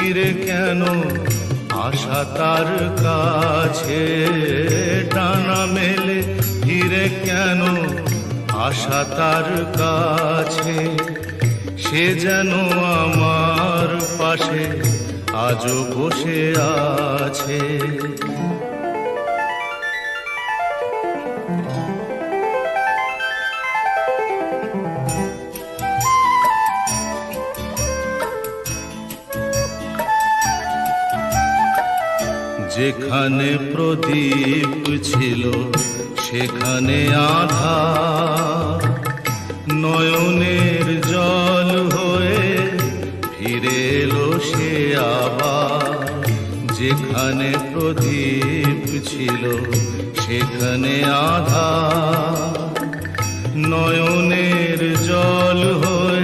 ফিরে কেন আশা তার কাছে, ডানা মেলে ফিরে কেন আশা তার কাছে। সে যেন আমার পাশে আজও বসে আছে। যেখানে প্রদীপ ছিল সেখানে আধার, নয়নের জল হয়ে ফিরে এলো সে আবার। যেখানে প্রদীপ ছিল সেখানে আধার, নয়নের জল হয়ে